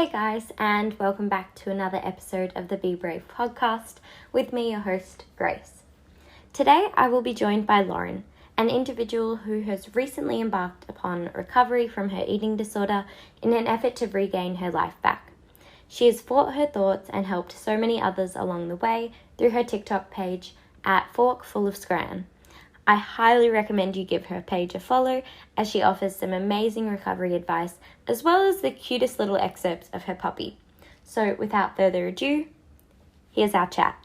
Hey guys, and welcome back to another episode of the Be Brave podcast with me, your host, Grace. Today I will be joined by Lauren, an individual who has recently embarked upon recovery from her eating disorder in an effort to regain her life back. She has fought her thoughts and helped so many others along the way through her TikTok page at Fork Full of Scran. I highly recommend you give her page a follow as she offers some amazing recovery advice as well as the cutest little excerpts of her puppy. So without further ado, here's our chat.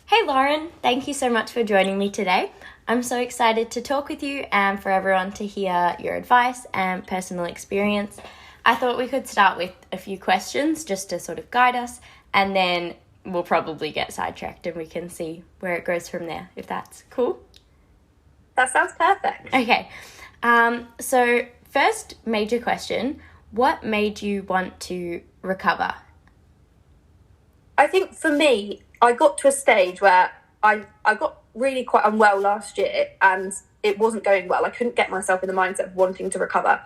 Hey Lauren, thank you so much for joining me today. I'm so excited to talk with you and for everyone to hear your advice and personal experience. I thought we could start with a few questions just to sort of guide us, and then we'll probably get sidetracked and we can see where it goes from there, if that's cool. That sounds perfect. Okay. So first major question, what made you want to recover? I think for me, I got to a stage where I got really quite unwell last year and it wasn't going well. I couldn't get myself in the mindset of wanting to recover.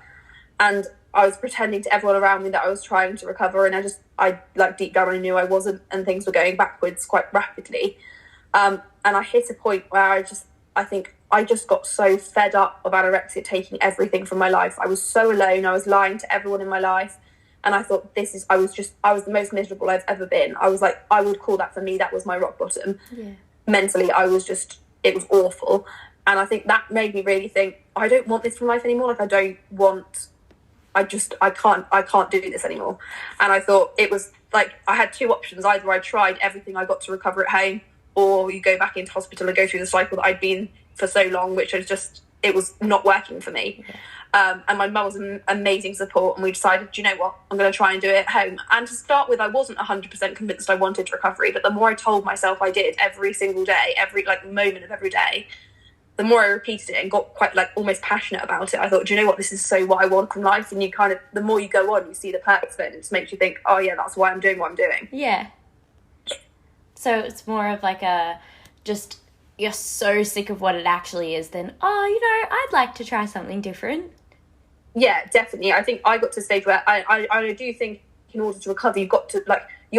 And I was pretending to everyone around me that I was trying to recover, and I deep down I knew I wasn't, and things were going backwards quite rapidly. And I hit a point where I think I just got so fed up of anorexia taking everything from my life. I was so alone. I was lying to everyone in my life, and I thought I was the most miserable I've ever been. I was like, I would call that, for me, that was my rock bottom. Yeah. Mentally, it was awful, and I think that made me really think, I don't want this from life anymore. I can't do this anymore. And I thought it was like, I had two options. Either I tried everything I got to recover at home, or you go back into hospital and go through the cycle that I'd been for so long, which was it was not working for me. Yeah. And my mum was an amazing support, and we decided, do you know what, I'm going to try and do it at home. And to start with, I wasn't 100% convinced I wanted recovery, but the more I told myself I did every single day, every moment of every day, the more I repeated it and got quite almost passionate about it. I thought, do you know what, this is so what I want from life. And you kind of, the more you go on, you see the perks of it, and it just makes you think, oh yeah, that's why I'm doing what I'm doing. Yeah. So it's more of you're so sick of what it actually is, then, I'd like to try something different. Yeah, definitely. I think I got to a stage where I do think in order to recover, you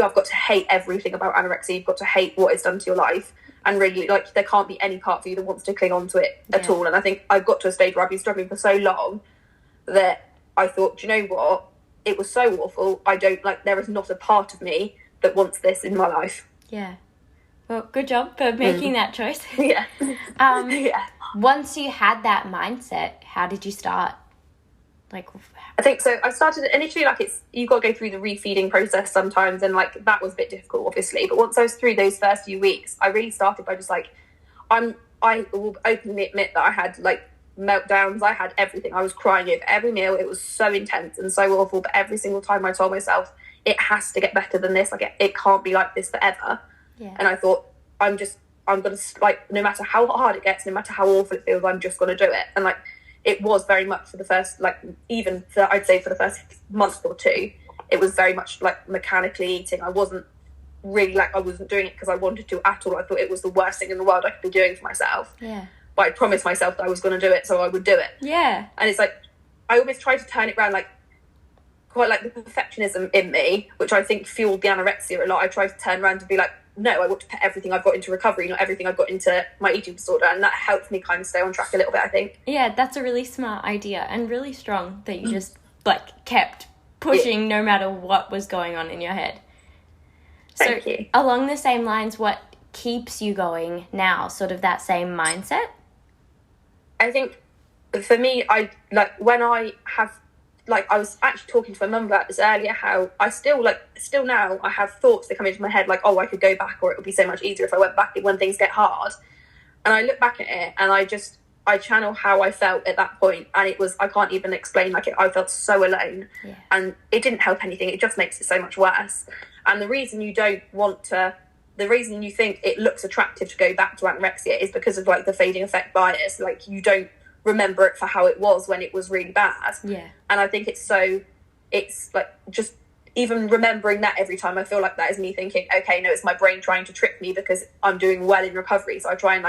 have got to hate everything about anorexia. You've got to hate what it's done to your life. And really, there can't be any part of you that wants to cling on to it at all. And I think I got to a stage where I've been struggling for so long that I thought, do you know what? It was so awful. There is not a part of me that wants this in my life. Yeah. Well, good job for making that choice. Yeah. Yeah. Once you had that mindset, how did you start? I think so. I started initially, you got to go through the refeeding process sometimes, and that was a bit difficult, obviously. But once I was through those first few weeks, I really started by just I will openly admit that I had meltdowns. I had everything. I was crying over every meal. It was so intense and so awful. But every single time I told myself, it has to get better than this. It can't be like this forever. Yeah. And I thought, I'm gonna no matter how hard it gets, no matter how awful it feels, I'm just gonna do it. And it was very much for the first, I'd say for the first month or two, it was very much mechanically eating. I wasn't really I wasn't doing it because I wanted to at all. I thought it was the worst thing in the world I could be doing for myself. Yeah. But I promised myself that I was going to do it, so I would do it. Yeah. And it's I almost tried to turn it around, quite the perfectionism in me, which I think fueled the anorexia a lot. I tried to turn around and be no, I want to put everything I've got into recovery, not everything I've got into my eating disorder. And that helped me kind of stay on track a little bit, I think. Yeah, that's a really smart idea and really strong that you just kept pushing no matter what was going on in your head. Thank you. Along the same lines, what keeps you going now? Sort of that same mindset? I think for me, when I have, I was actually talking to my mum about this earlier, how I still now I have thoughts that come into my head oh, I could go back, or it would be so much easier if I went back when things get hard. And I look back at it and I channel how I felt at that point, and it was, I can't even explain, I felt so alone. Yeah. And it didn't help anything. It just makes it so much worse. And the reason you think it looks attractive to go back to anorexia is because of the fading effect bias. You don't remember it for how it was when it was really bad. Yeah. And I think it's just even remembering that every time, I feel like that is me thinking, okay, no, it's my brain trying to trick me because I'm doing well in recovery. So I try and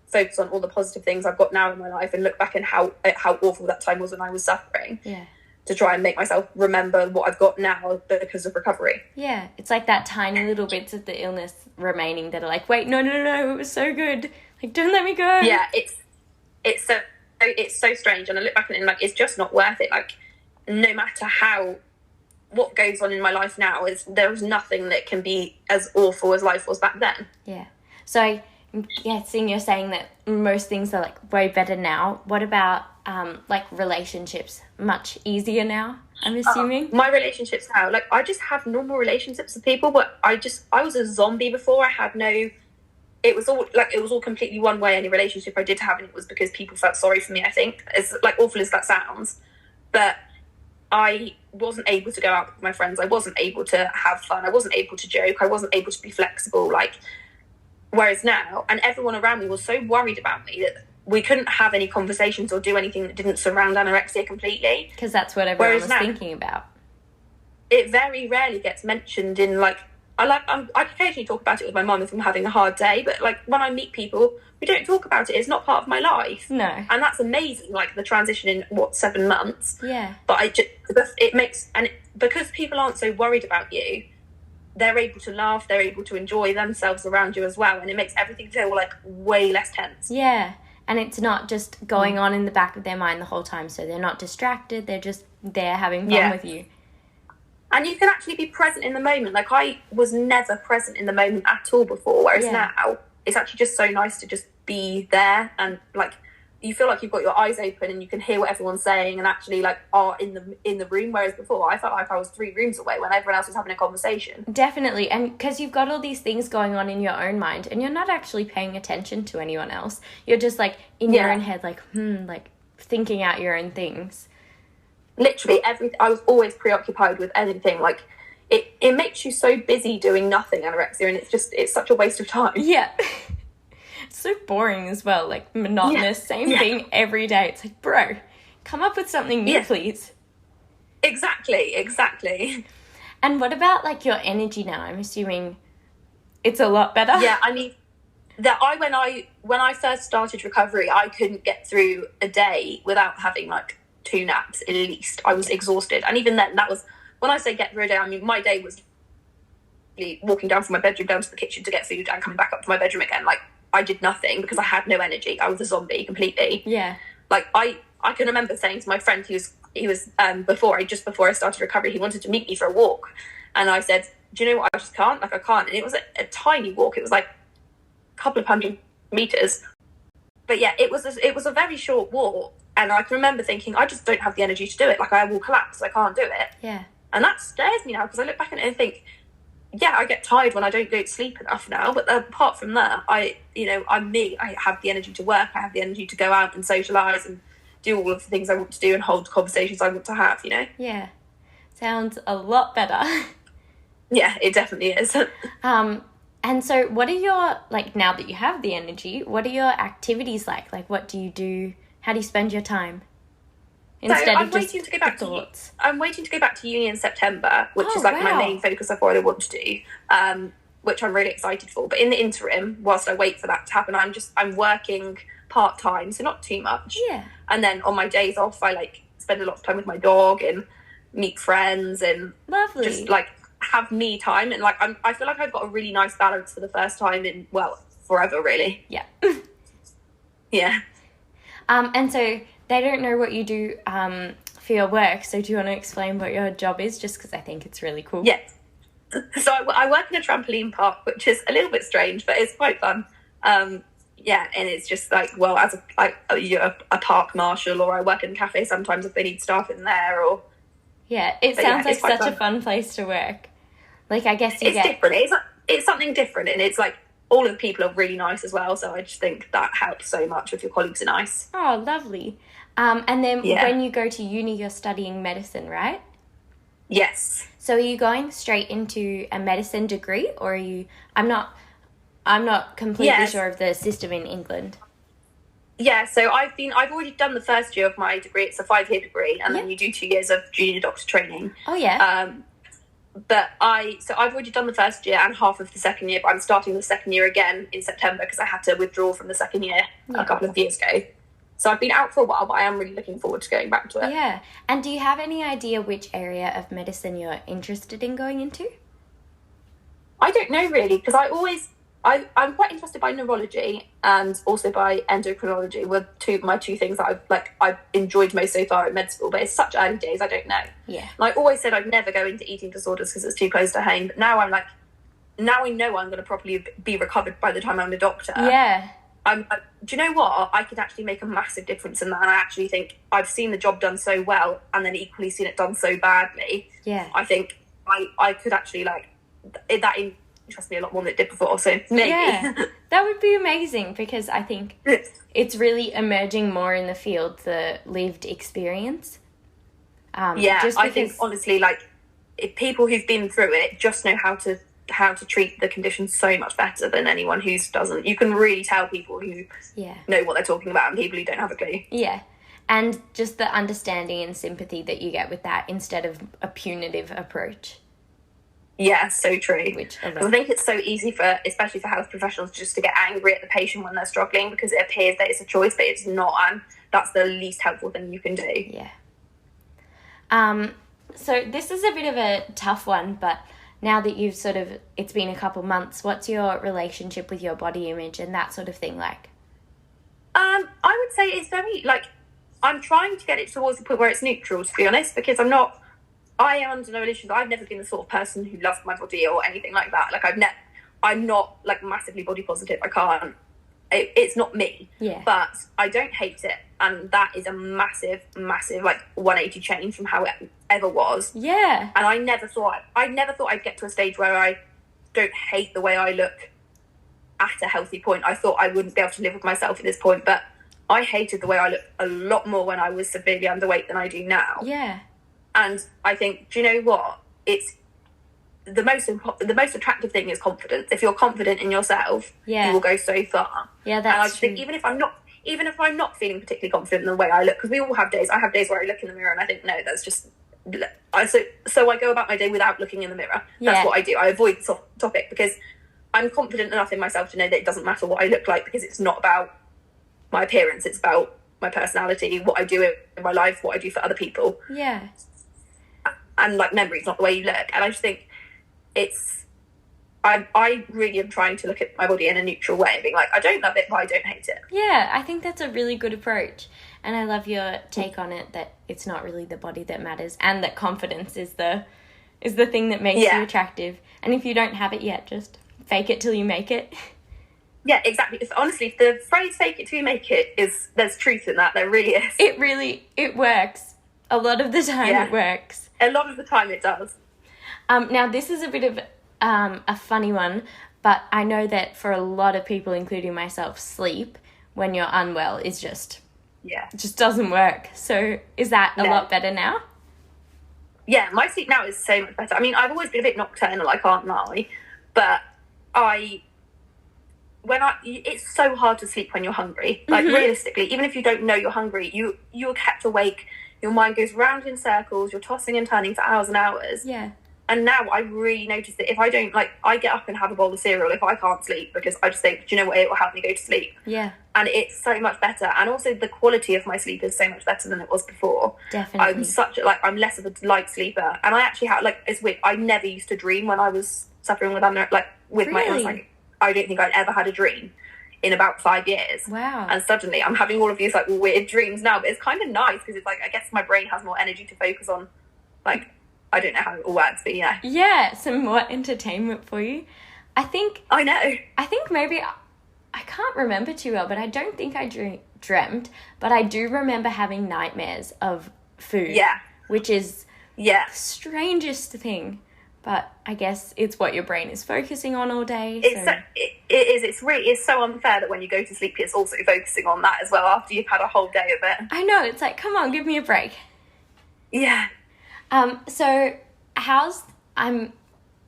focus on all the positive things I've got now in my life and look back and how awful that time was when I was suffering. Yeah. to try and make myself remember what I've got now because of recovery. Yeah, it's like that tiny little bits of the illness remaining that are like, wait, no, it was so good. Like, don't let me go. Yeah, it's so strange. And I look back at it and like, it's just not worth it. Like, no matter what goes on in my life now, there's nothing that can be as awful as life was back then. Yeah. So I'm guessing you're saying that most things are like way better now. What about like relationships? Much easier now, I'm assuming. My relationships now, like I just have normal relationships with people, but I was a zombie before. It was all completely one way, any relationship I did have, and it was because people felt sorry for me, I think. As like awful as that sounds. But I wasn't able to go out with my friends. I wasn't able to have fun. I wasn't able to joke. I wasn't able to be flexible. Like, whereas now, and everyone around me was so worried about me that we couldn't have any conversations or do anything that didn't surround anorexia completely. Because that's what everyone was thinking about. It very rarely gets mentioned in like, I occasionally talk about it with my mum if I'm having a hard day, but like when I meet people, we don't talk about it. It's not part of my life. No. And that's amazing, like the transition in 7 months. Yeah. But because people aren't so worried about you, they're able to laugh, they're able to enjoy themselves around you as well, and it makes everything feel like way less tense. Yeah. And it's not just going on in the back of their mind the whole time, so they're not distracted, they're just there having fun with you. And you can actually be present in the moment. Like, I was never present in the moment at all before, whereas now it's actually just so nice to just be there, and like you feel like you've got your eyes open and you can hear what everyone's saying and actually like are in the room, whereas before I felt like I was 3 rooms away when everyone else was having a conversation. Definitely. And because you've got all these things going on in your own mind and you're not actually paying attention to anyone else, you're just like in your own head, like like thinking out your own things. Literally I was always preoccupied with anything. Like it makes you so busy doing nothing, anorexia, and it's such a waste of time. Yeah. It's so boring as well, like monotonous, same thing every day. It's like, bro, come up with something new, please. Exactly. And what about like your energy now? I'm assuming it's a lot better. Yeah, I mean, when I first started recovery, I couldn't get through a day without having like 2 naps at least. I was exhausted, and even then, that was when I say get through a day. I mean, my day was walking down from my bedroom down to the kitchen to get food and coming back up to my bedroom again. Like, I did nothing because I had no energy. I was a zombie completely. Yeah. Like I can remember saying to my friend, he was before I started recovery, he wanted to meet me for a walk, and I said, do you know what, I just can't. Like, I can't. And it was a tiny walk. It was like a couple of 100 meters. But yeah, it was a very short walk, and I can remember thinking, I just don't have the energy to do it. Like, I will collapse. I can't do it. Yeah. And that scares me now because I look back at it and think, yeah, I get tired when I don't go to sleep enough now, but apart from that, I'm me. I have the energy to work. I have the energy to go out and socialise and do all of the things I want to do and hold conversations I want to have, Yeah. Sounds a lot better. Yeah, it definitely is. And so what are your, like, now that you have the energy, what are your activities like? Like, what do you do? How do you spend your time? I'm waiting to go back to uni in September, which is like my main focus of what I want to do, which I'm really excited for. But in the interim, whilst I wait for that to happen, I'm working part-time, so not too much. Yeah. And then on my days off, I like spend a lot of time with my dog and meet friends and just like have me time. And like I feel like I've got a really nice balance for the first time in, well, forever really. Yeah. Yeah. And so they don't know what you do for your work, so do you want to explain what your job is, just because I think it's really cool? Yes. So I work in a trampoline park, which is a little bit strange, but it's quite fun. Yeah, and it's just like, well, as a park marshal, or I work in a cafe sometimes if they need staff in there, or... Yeah, it sounds like such a fun place to work. Like, I guess it's different. It's something different, and it's like, all of the people are really nice as well, so I just think that helps so much if your colleagues are nice. Oh, lovely. And then when you go to uni, you're studying medicine, right? Yes. So are you going straight into a medicine degree, or are you... I'm not completely sure of the system in England. Yeah, so I've already done the first year of my degree. It's a 5-year degree, and then you do 2 years of junior doctor training. Oh, yeah. But I've already done the first year and half of the second year, but I'm starting the second year again in September because I had to withdraw from the second year a couple of years ago. So I've been out for a while, but I am really looking forward to going back to it. Yeah. And do you have any idea which area of medicine you're interested in going into? I don't know really, because I'm quite interested by neurology and also by endocrinology were my two things that I've enjoyed most so far at med school, but it's such early days, I don't know. Yeah. And I always said I'd never go into eating disorders because it's too close to home, but now I'm like, now I know I'm going to properly be recovered by the time I'm a doctor. Yeah. Do you know what? I could actually make a massive difference in that, and I actually think I've seen the job done so well and then equally seen it done so badly. Yeah. I think I could actually, like, that interests me a lot more than it did before, so maybe. Yeah, that would be amazing, because I think it's really emerging more in the field, the lived experience. I think, honestly, like, if people who've been through it just know how to treat the condition so much better than anyone who doesn't. You can really tell people who know what they're talking about and people who don't have a clue. Yeah. And just the understanding and sympathy that you get with that instead of a punitive approach. Yeah, so true. I think it's so easy especially for health professionals, just to get angry at the patient when they're struggling, because it appears that it's a choice, but it's not, and that's the least helpful thing you can do. Yeah. So this is a bit of a tough one, but now that it's been a couple months, what's your relationship with your body image and that sort of thing like? I would say it's very, like, I'm trying to get it towards the point where it's neutral, to be honest, because I am under no illusions. I've never been the sort of person who loves my body or anything like that. Like, I'm not, like, massively body positive. I can't. It's not me. Yeah. But I don't hate it. And that is a massive, massive, like, 180 change from how it ever was. Yeah. And I never thought I'd get to a stage where I don't hate the way I look at a healthy point. I thought I wouldn't be able to live with myself at this point. But I hated the way I look a lot more when I was severely underweight than I do now. Yeah. And I think, do you know what? It's the most attractive thing is confidence. If you're confident in yourself, you will go so far. Yeah, that's and I true. think even if I'm not feeling particularly confident in the way I look, because we all have days. I have days where I look in the mirror and I think, no, that's just. So I go about my day without looking in the mirror. That's what I do. I avoid the topic because I'm confident enough in myself to know that it doesn't matter what I look like, because it's not about my appearance. It's about my personality, what I do in my life, what I do for other people. Yeah. And, like, memory's not the way you look. And I just think I really am trying to look at my body in a neutral way, being like, I don't love it, but I don't hate it. Yeah, I think that's a really good approach. And I love your take on it, that it's not really the body that matters, and that confidence is the thing that makes you attractive. And if you don't have it yet, just fake it till you make it. Yeah, exactly. Honestly, the phrase "fake it till you make it" there's truth in that. There really is. It works. A lot of the time it works. A lot of the time it does. Now, this is a bit of a funny one, but I know that for a lot of people, including myself, sleep when you're unwell is just doesn't work. So is that a lot better now? Yeah, my sleep now is so much better. I mean, I've always been a bit nocturnal, I can't lie, but it's so hard to sleep when you're hungry. Like, realistically, even if you don't know you're hungry, you're kept awake. Your mind goes round in circles. You're tossing and turning for hours and hours. Yeah. And now I really notice that if I don't, like, I get up and have a bowl of cereal if I can't sleep, because I just think, do you know what, it will help me go to sleep. Yeah. And it's so much better. And also the quality of my sleep is so much better than it was before. Definitely. I'm less of a light sleeper. And I actually have, like, it's weird. I never used to dream when I was suffering with my illness. Like, I don't think I'd ever had a dream in about 5 years. Wow. And suddenly I'm having all of these, like, weird dreams now, but it's kind of nice because it's like, I guess my brain has more energy to focus on, like, I don't know how it all works, but yeah. Yeah, some more entertainment for you. I know. I think maybe, I can't remember too well, but I don't think I dreamt, but I do remember having nightmares of food. Yeah. Which is the strangest thing. But I guess it's what your brain is focusing on all day. It's so unfair that when you go to sleep, it's also focusing on that as well after you've had a whole day of it. I know. It's like, come on, give me a break. Yeah. So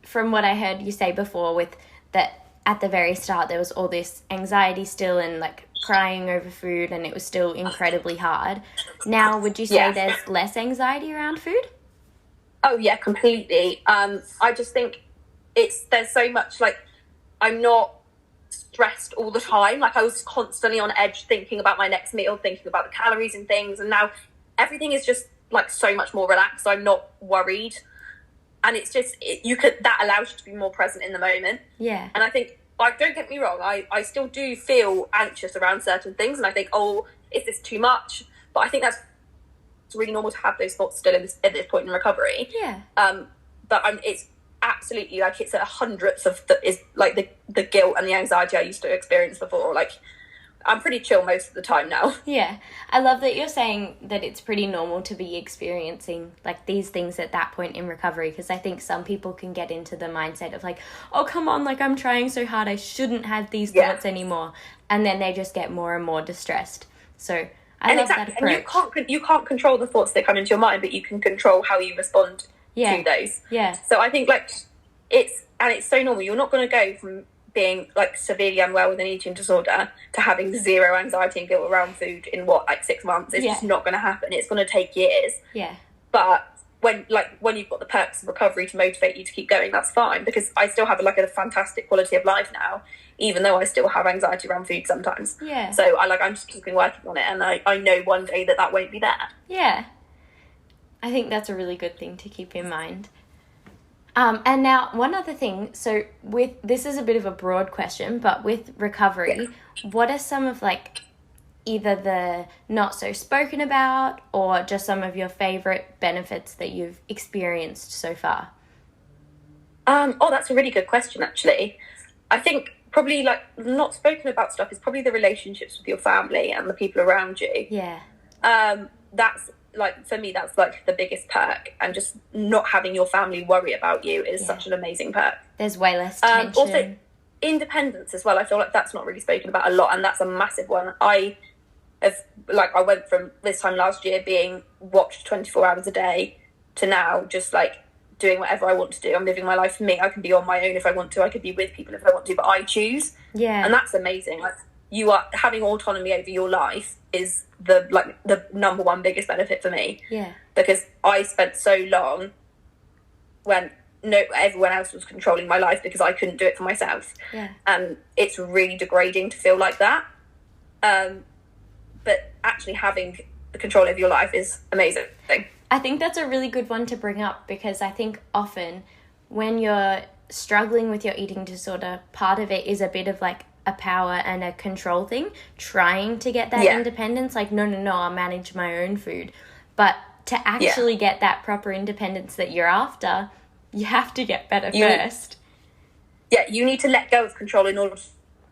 from what I heard you say before, with that at the very start, there was all this anxiety still and, like, crying over food, and it was still incredibly hard. Now, would you say there's less anxiety around food? Oh, yeah, completely. I just think there's so much, like, I'm not stressed all the time. Like, I was constantly on edge, thinking about my next meal, thinking about the calories and things. And now everything is just like so much more relaxed. So I'm not worried. And it's just, that allows you to be more present in the moment. Yeah. And I think, like, don't get me wrong, I still do feel anxious around certain things. And I think, oh, is this too much? But I think that's really normal to have those thoughts still at this point in recovery. Yeah. But it's absolutely, like, it's a hundredth of the guilt and the anxiety I used to experience before. Like, I'm pretty chill most of the time now. Yeah. I love that you're saying that it's pretty normal to be experiencing like these things at that point in recovery, because I think some people can get into the mindset of like, oh, come on, like, I'm trying so hard, I shouldn't have these thoughts anymore. And then they just get more and more distressed. So I love that approach. And you can't control the thoughts that come into your mind, but you can control how you respond to those. Yeah. So I think, like, it's so normal. You're not going to go from being like severely unwell with an eating disorder to having zero anxiety and guilt around food in 6 months. It's just not going to happen. It's going to take years. Yeah. But when you've got the perks of recovery to motivate you to keep going, that's fine, because I still have a fantastic quality of life now, even though I still have anxiety around food sometimes. Yeah. So I'm just keeping working on it, and I know one day that won't be there. Yeah. I think that's a really good thing to keep in mind. And now one other thing, so this is a bit of a broad question, but with recovery, what are some of like either the not so spoken about or just some of your favorite benefits that you've experienced so far? That's a really good question, actually. I think probably like not spoken about stuff is probably the relationships with your family and the people around you. Yeah. That's like, for me, that's like the biggest perk, and just not having your family worry about you is such an amazing perk. There's way less tension. Also, independence as well. I feel like that's not really spoken about a lot, and that's a massive one. I went from this time last year being watched 24 hours a day to now just like doing whatever I want to do. I'm living my life for me. I can be on my own if I want to. I could be with people if I want to, but I choose. Yeah. And that's amazing. Like, you are having autonomy over your life is the number one biggest benefit for me. Yeah. Because I spent so long when everyone else was controlling my life because I couldn't do it for myself. Yeah. And it's really degrading to feel like that. But actually having the control over your life is amazing. I think that's a really good one to bring up, because I think often when you're struggling with your eating disorder, part of it is a bit of like a power and a control thing, trying to get that independence. Like, no, I'll manage my own food. But to actually get that proper independence that you're after, you have to get better first. You need to let go of control in order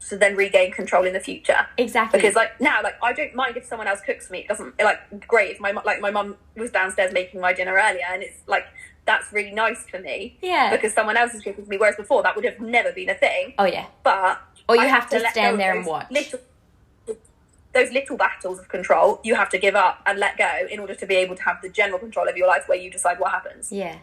to then regain control in the future. Exactly. Because now, I don't mind if someone else cooks for me. It doesn't, great if my mum was downstairs making my dinner earlier, and it's like, that's really nice for me. Yeah. Because someone else is cooking for me, whereas before that would have never been a thing. Oh, yeah. But... Or you have to stand there and watch. Those little battles of control, you have to give up and let go in order to be able to have the general control of your life where you decide what happens. Yeah.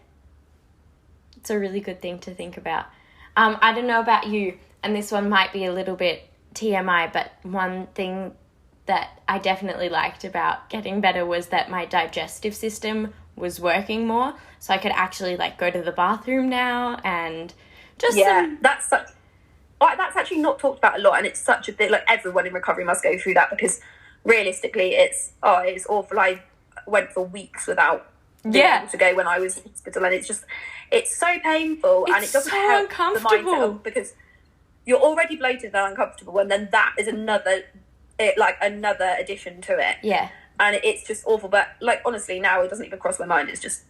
It's a really good thing to think about. I don't know about you, and this one might be a little bit TMI, but one thing that I definitely liked about getting better was that my digestive system was working more. So I could actually go to the bathroom now and just... Yeah, that's actually not talked about a lot, and it's such a bit everyone in recovery must go through that, because realistically it's awful. I went for weeks without being able to go when I was in hospital, and it's so painful, and it doesn't help the mindset because you're already bloated and uncomfortable, and then that is another addition to it. Yeah. And it's just awful, but honestly now it doesn't even cross my mind. It's just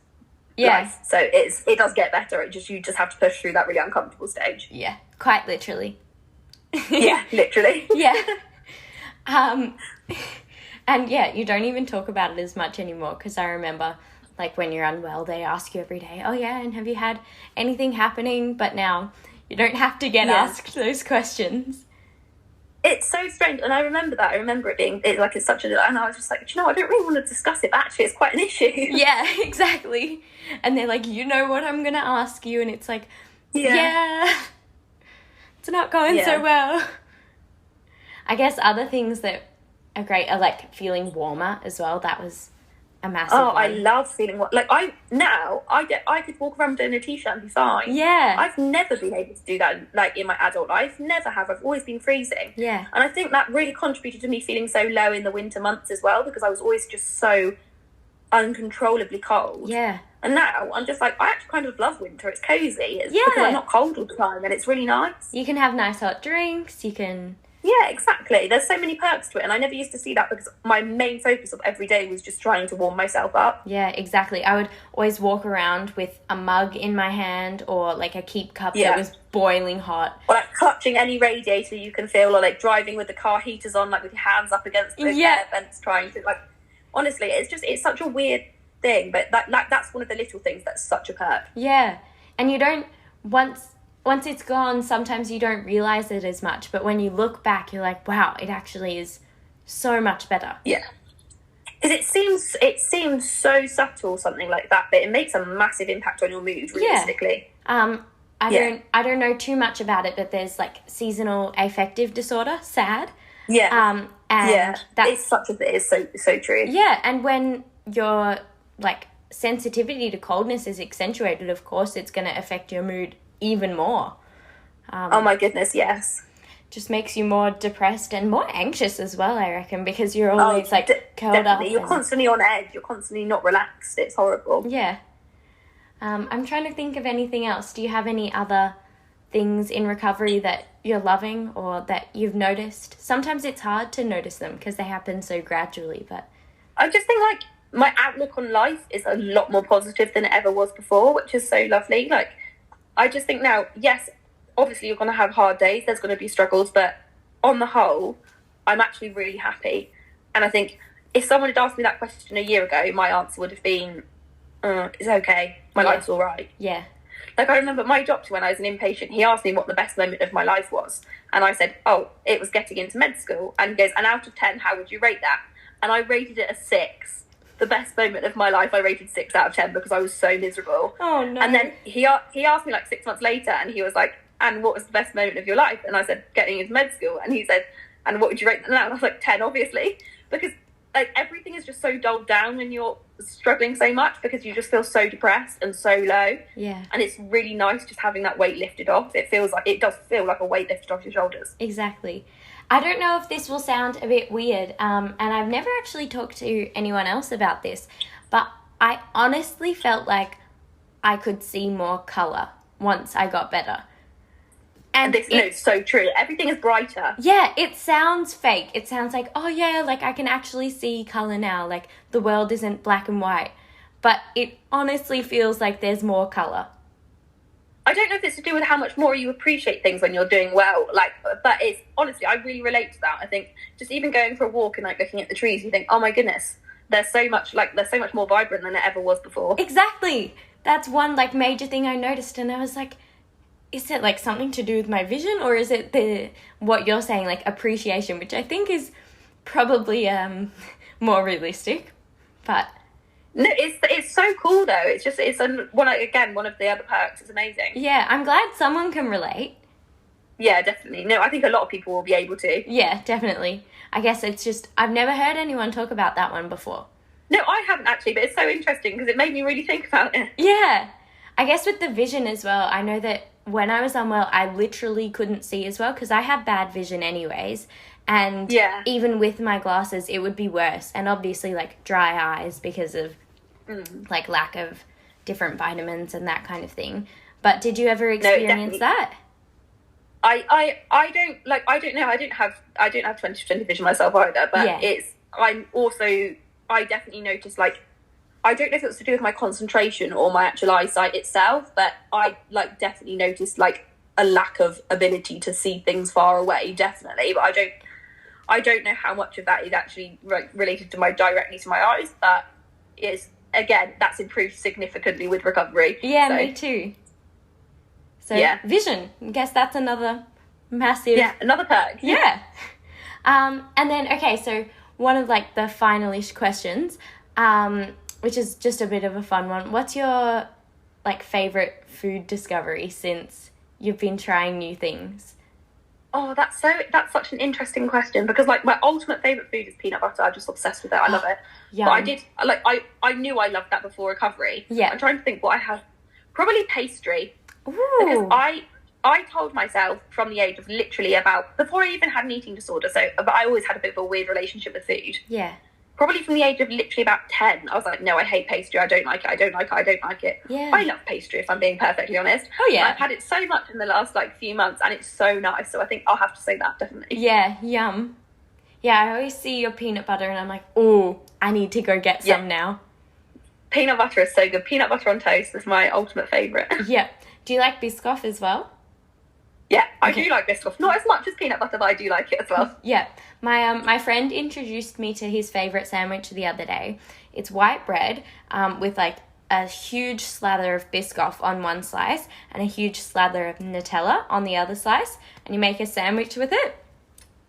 life. So it does get better. You just have to push through that really uncomfortable stage. Yeah, quite literally. Yeah, literally. Yeah. And you don't even talk about it as much anymore, because I remember when you're unwell they ask you every day, oh yeah, and have you had anything happening? But now you don't have to get asked those questions. It's so strange, and I remember that. I remember it being it's such a... And I was just like, do you know, I don't really want to discuss it, but actually it's quite an issue. Yeah, exactly. And they're like, you know what I'm going to ask you? And it's like, yeah it's not going so well. I guess other things that are great are feeling warmer as well. That was a massive Oh, one. I love feeling what, like, I could walk around in a t-shirt and be fine. Yeah. I've never been able to do that, like, in my adult life. Never have. I've always been freezing. Yeah. And I think that really contributed to me feeling so low in the winter months as well, because I was always just so uncontrollably cold. Yeah. And now I'm just like, I actually kind of love winter. It's cozy. It's Yeah. because I'm not cold all the time, and it's really nice. You can have nice hot drinks. You can... Yeah, exactly. There's so many perks to it, and I never used to see that because my main focus of every day was just trying to warm myself up. Yeah, exactly. I would always walk around with a mug in my hand or like a keep cup that was boiling hot. Or like clutching any radiator you can feel, or like driving with the car heaters on, like with your hands up against the air vents, trying to, like, honestly, it's such a weird thing, but that's one of the little things that's such a perk. Yeah, and you don't, once it's gone, sometimes you don't realise it as much, but when you look back, you're like, wow, it actually is so much better. Yeah. Because it seems so subtle, something like that, but it makes a massive impact on your mood, realistically. Yeah. I don't know too much about it, but there's like seasonal affective disorder, SAD. Yeah. And that's it is so true. Yeah, and when your like sensitivity to coldness is accentuated, of course, it's going to affect your mood even more. Oh my goodness, yes. Just makes you more depressed and more anxious as well, I reckon, because you're always curled up. You're constantly on edge. You're constantly not relaxed. It's horrible. Yeah. I'm trying to think of anything else. Do you have any other things in recovery that you're loving or that you've noticed? Sometimes it's hard to notice them because they happen so gradually, but... I just think, like, my outlook on life is a lot more positive than it ever was before, which is so lovely. Like, I just think now, yes, obviously you're going to have hard days, there's going to be struggles, but on the whole, I'm actually really happy. And I think if someone had asked me that question a year ago, my answer would have been, it's okay, my life's all right. Yeah. Like, I remember my doctor, when I was an inpatient, he asked me what the best moment of my life was. And I said, it was getting into med school. And he goes, and out of 10, how would you rate that? And I rated it a 6. The best moment of my life, I rated 6 out of 10 because I was so miserable. Oh, no. And then he asked me like 6 months later, and he was like, and what was the best moment of your life? And I said, getting into med school. And he said, and what would you rate that? And I was like, 10, obviously. Because like everything is just so dulled down when you're struggling so much, because you just feel so depressed and so low. Yeah. And it's really nice just having that weight lifted off. It does feel like a weight lifted off your shoulders. Exactly. I don't know if this will sound a bit weird, and I've never actually talked to anyone else about this, but I honestly felt like I could see more colour once I got better. And it's so true. Everything is brighter. Yeah, it sounds fake. It sounds like, oh yeah, like I can actually see colour now, like the world isn't black and white. But it honestly feels like there's more colour. I don't know if it's to do with how much more you appreciate things when you're doing well, like, but it's honestly, I really relate to that. I think just even going for a walk and like looking at the trees, you think, oh my goodness, there's so much more vibrant than it ever was before. Exactly. That's one like major thing I noticed, and I was like, is it like something to do with my vision, or is it what you're saying, like appreciation, which I think is probably more realistic, but. No, it's so cool though. It's one of the other perks. It's amazing. Yeah, I'm glad someone can relate. Yeah, definitely. No, I think a lot of people will be able to. Yeah, definitely. I guess it's just I've never heard anyone talk about that one before. No, I haven't actually, but it's so interesting because it made me really think about it. Yeah. I guess with the vision as well, I know that when I was unwell, I literally couldn't see as well because I have bad vision anyways. And even with my glasses, it would be worse. And obviously, like, dry eyes because of, like, lack of different vitamins and that kind of thing. But did you ever experience that? I don't know. I don't have 20/20 vision myself either. But I definitely noticed, like, I don't know if it was to do with my concentration or my actual eyesight itself, but I, like, definitely noticed, like, a lack of ability to see things far away, definitely. But I don't know how much of that is actually related directly to my eyes, but again, that's improved significantly with recovery. Yeah, me too. So, vision. I guess that's another massive... Yeah, another perk. Yeah. And then, okay, so one of, like, the finalish questions, which is just a bit of a fun one. What's your, like, favourite food discovery since you've been trying new things? Oh, that's such an interesting question because, like, my ultimate favourite food is peanut butter. I'm just obsessed with it. I love it. But I did, like, I knew I loved that before recovery. Yeah. I'm trying to think what I had. Probably pastry. Ooh. Because I told myself from the age of literally before I even had an eating disorder, but I always had a bit of a weird relationship with food. Yeah. Probably from the age of literally about 10, I was like, no, I hate pastry. I don't like it. I don't like it. I don't like it. Yeah. I love pastry, if I'm being perfectly honest. Oh, yeah. And I've had it so much in the last, like, few months, and it's so nice. So I think I'll have to say that, definitely. Yeah, yum. Yeah, I always see your peanut butter, and I'm like, oh, I need to go get some now. Peanut butter is so good. Peanut butter on toast is my ultimate favourite. Yeah. Do you like Biscoff as well? Yeah, I do like Biscoff. Not as much as peanut butter, but I do like it as well. Yeah. My friend introduced me to his favourite sandwich the other day. It's white bread with, like, a huge slather of Biscoff on one slice and a huge slather of Nutella on the other slice, and you make a sandwich with it.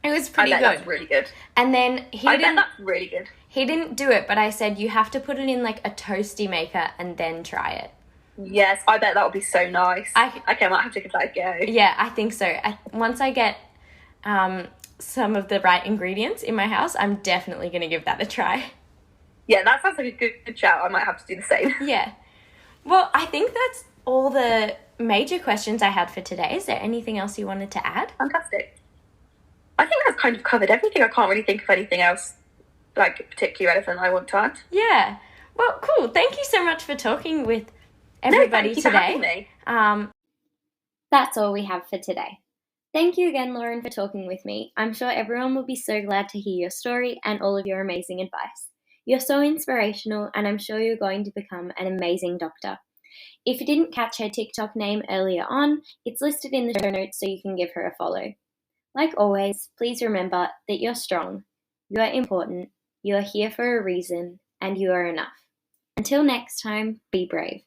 It was pretty good. That's really good. And then that's really good. He didn't do it, but I said you have to put it in, like, a toasty maker and then try it. Yes, I bet that would be so nice. Okay, I might have to give that a go. Yeah, I think so. Once I get some of the right ingredients in my house, I'm definitely going to give that a try. Yeah, that sounds like a good shout. I might have to do the same. Yeah. Well, I think that's all the major questions I had for today. Is there anything else you wanted to add? Fantastic. I think that's kind of covered everything. I can't really think of anything else, like, particularly relevant I want to add. Yeah. Well, cool. Thank you so much for talking with everybody today. For having me. That's all we have for today. Thank you again, Lauren, for talking with me. I'm sure everyone will be so glad to hear your story and all of your amazing advice. You're so inspirational, and I'm sure you're going to become an amazing doctor. If you didn't catch her TikTok name earlier on, it's listed in the show notes so you can give her a follow. Like always, please remember that you're strong, you are important, you are here for a reason, and you are enough. Until next time, be brave.